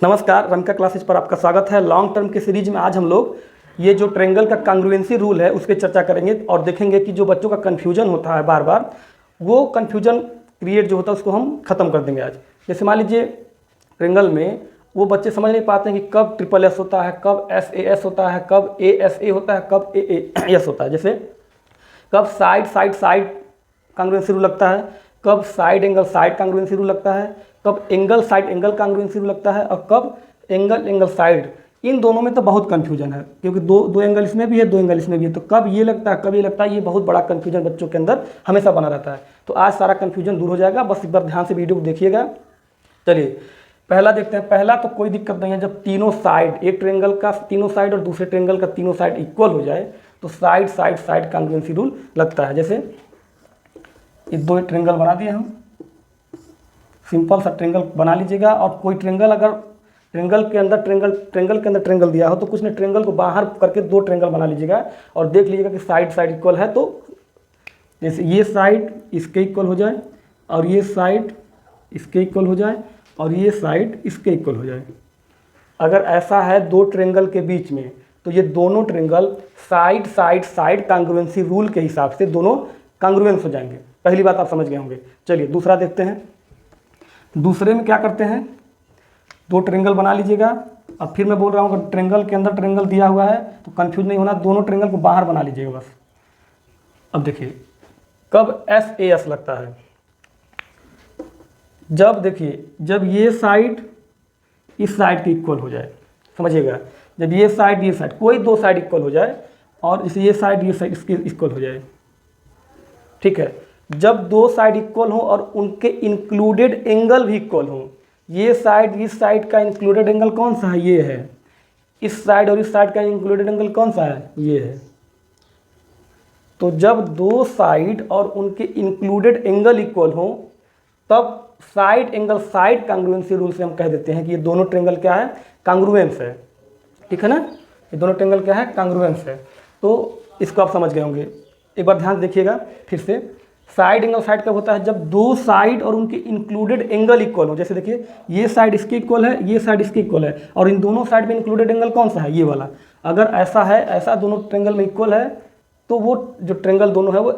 नमस्कार, रमका क्लासेज पर आपका स्वागत है। लॉन्ग टर्म के सीरीज में आज हम लोग ये जो ट्रेंगल का कांग्रुएंसी रूल है उस पर चर्चा करेंगे और देखेंगे कि जो बच्चों का कन्फ्यूजन होता है बार बार, वो कन्फ्यूजन क्रिएट जो होता है उसको हम खत्म कर देंगे आज। जैसे मान लीजिए ट्रेंगल में वो बच्चे समझ नहीं पाते हैं कि कब ट्रिपल एस होता है, कब SAS होता है, कब ASA होता है, कब AAS होता है। जैसे कब side side side congruency rule लगता है, कब side angle side congruency rule लगता है, कब एंगल साइड एंगल कांग्रुएंसी रूल लगता है और कब एंगल एंगल साइड। इन दोनों में तो बहुत कन्फ्यूजन है क्योंकि दो एंगल इसमें भी है, दो एंगल इसमें भी है, तो कब ये लगता है कब ये लगता है, ये बहुत बड़ा कन्फ्यूजन बच्चों के अंदर हमेशा बना रहता है। तो आज सारा कन्फ्यूजन दूर हो जाएगा, बस एक बार ध्यान से वीडियो को देखिएगा। चलिए पहला देखते हैं। पहला तो कोई दिक्कत नहीं है, जब तीनों साइड, एक ट्रेंगल का तीनों साइड और दूसरे ट्रेंगल का तीनों साइड इक्वल हो जाए तो side side side congruency rule लगता है। जैसे ये दो ट्रेंगल बना दिए हम, सिंपल सा ट्रेंगल बना लीजिएगा। और कोई ट्रेंगल अगर ट्रेंगल के अंदर ट्रेंगल दिया हो तो कुछ ने ट्रेंगल को बाहर करके दो ट्रेंगल बना लीजिएगा और देख लीजिएगा कि साइड साइड इक्वल है। तो जैसे ये साइड इसके इक्वल हो जाए और ये साइड इसके इक्वल हो जाए और ये साइड इसके इक्वल हो जाए। अगर ऐसा है दो ट्रेंगल के बीच में तो ये दोनों triangle side side side congruency rule के हिसाब से दोनों कांग्रुएंस हो जाएंगे। पहली बात आप समझ गए होंगे। चलिए दूसरा देखते हैं। दूसरे में क्या करते हैं, दो ट्रेंगल बना लीजिएगा। अब फिर मैं बोल रहा हूँ अगर ट्रेंगल के अंदर ट्रेंगल दिया हुआ है तो कंफ्यूज नहीं होना, दोनों ट्रेंगल को बाहर बना लीजिएगा बस। अब देखिए कब SAS लगता है, जब देखिए जब ये साइड इस साइड के इक्वल हो जाए, समझिएगा, जब ये साइड कोई दो साइड इक्वल हो जाए और इसे ये साइड इसके इक्वल हो जाए, ठीक है। जब दो साइड इक्वल हो और उनके इंक्लूडेड एंगल भी इक्वल हो, ये साइड इस साइड का इंक्लूडेड एंगल कौन सा है, ये है। इस साइड और इस साइड का इंक्लूडेड एंगल कौन सा है, ये है। तो जब दो साइड और उनके इंक्लूडेड एंगल इक्वल हो तब side angle side congruency rule से हम कह देते हैं कि ये दोनों ट्रेंगल क्या है, कांग्रुएंस है, ठीक है ना। ये दोनों ट्रेंगल क्या है, कांग्रुएंस है। तो इसको आप समझ गए होंगे। एक बार ध्यान से देखिएगा फिर से। साइड एंगल साइड कब होता है, जब दो साइड और उनके इंक्लूडेड एंगल इक्वल हो। जैसे देखिए ये साइड इसके इक्वल है, ये साइड इसके इक्वल है और इन दोनों साइड में इंक्लूडेड एंगल कौन सा है, ये वाला। अगर ऐसा है, ऐसा दोनों ट्रेंगल में इक्वल है तो वो जो ट्रेंगल दोनों है वो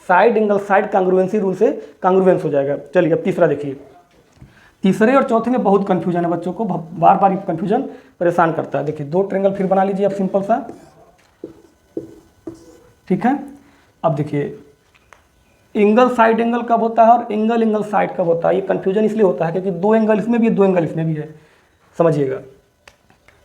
side angle side congruency rule से कांग्रुएंस हो जाएगा। चलिए अब तीसरा देखिए। तीसरे और चौथे में बहुत कन्फ्यूजन है, बच्चों को बार बार कन्फ्यूजन परेशान करता है। देखिए दो ट्रेंगल फिर बना लीजिए अब सिंपल सा, ठीक है। अब देखिए एंगल साइड एंगल कब होता है और एंगल एंगल साइड कब होता है। ये कन्फ्यूजन इसलिए होता है क्योंकि दो एंगल इसमें भी है, दो एंगल इसमें भी है। समझिएगा,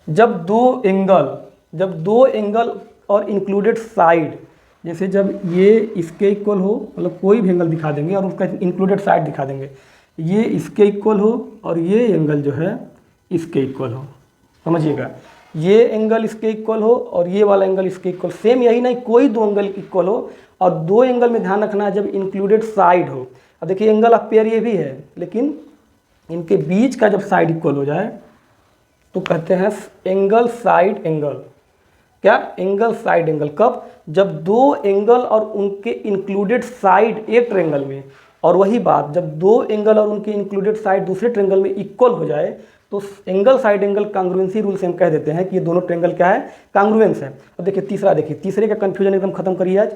जब दो एंगल और इंक्लूडेड साइड, जैसे जब ये इसके इक्वल हो, मतलब कोई भी एंगल दिखा देंगे और उसका इंक्लूडेड साइड दिखा देंगे, ये इसके इक्वल हो और ये एंगल जो है इसके इक्वल हो। समझिएगा, ये एंगल इसके इक्वल हो और ये वाला एंगल इसके इक्वल, सेम यही नहीं, कोई दो एंगल इक्वल हो। और दो एंगल में ध्यान रखना है जब इंक्लूडेड साइड हो। अब देखिए एंगल ऑफ पेयर ये भी है, लेकिन इनके बीच का जब साइड इक्वल हो जाए तो कहते हैं एंगल साइड एंगल। क्या, एंगल साइड एंगल कब, जब दो एंगल और उनके इंक्लूडेड साइड एक ट्रेंगल में, और वही बात जब दो एंगल और उनके इंक्लूडेड साइड दूसरे ट्रेंगल में इक्वल हो जाए तो एंगल साइड एंगल कांग्रुएंसी रूल से हम कह देते हैं कि ये दोनों ट्रेंगल क्या है, कांग्रुएंस है। अब देखिए तीसरा, देखिए तीसरे का कन्फ्यूजन एकदम खत्म करिए आज।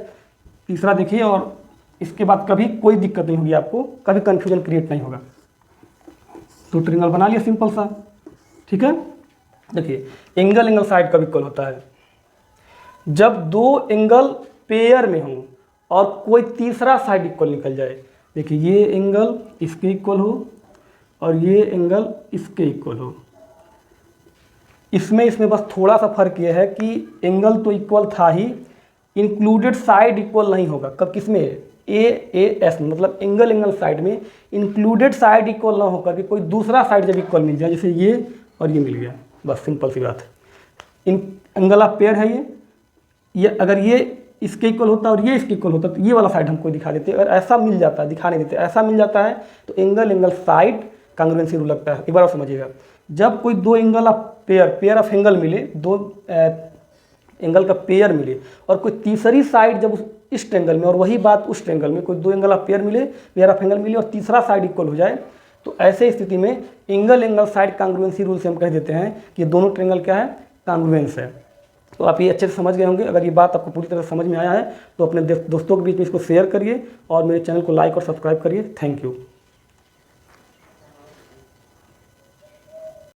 तीसरा देखिए और इसके बाद कभी कोई दिक्कत नहीं होगी आपको, कभी कन्फ्यूजन क्रिएट नहीं होगा। तो ट्रेंगल बना लिया सिंपल सा, ठीक है। देखिए एंगल एंगल साइड कब इक्वल होता है, जब दो एंगल पेयर में हो और कोई तीसरा साइड इक्वल निकल जाए। देखिए ये एंगल इसके इक्वल हो और ये एंगल इसके इक्वल हो। इसमें बस थोड़ा सा फर्क ये है कि एंगल तो इक्वल था ही, इंक्लूडेड साइड इक्वल नहीं होगा। कब, किसमें, AAS में, मतलब एंगल एंगल साइड में इंक्लूडेड साइड इक्वल ना होकर के कोई दूसरा साइड जब इक्वल मिल जाए, जैसे ये और ये मिल गया, बस सिंपल सी बात है। एंगल ऑफ पेयर है ये अगर ये इसके इक्वल होता और ये इसके इक्वल होता तो ये वाला साइड हमको दिखा देते। अगर ऐसा मिल जाता है, दिखा नहीं देते, ऐसा मिल जाता है तो angle angle side congruency rule लगता है। एक बार आप समझिएगा, जब कोई दो angle of pair of angle मिले, दो एंगल का पेयर मिले और कोई तीसरी साइड जब इस ट्रेंगल में और वही बात उस ट्रेंगल में कोई दो angle of pair of angle मिले और तीसरा साइड इक्वल हो जाए तो ऐसे स्थिति में एंगल साइड कांग्रुएंसी रूल से हम कह देते हैं कि दोनों ट्रेंगल क्या है, कांग्रुएंस है। तो आप ये अच्छे से समझ गए होंगे। अगर ये बात आपको पूरी तरह समझ में आया है तो अपने दोस्तों के बीच में इसको शेयर करिए और मेरे चैनल को लाइक और सब्सक्राइब करिए। Thank you.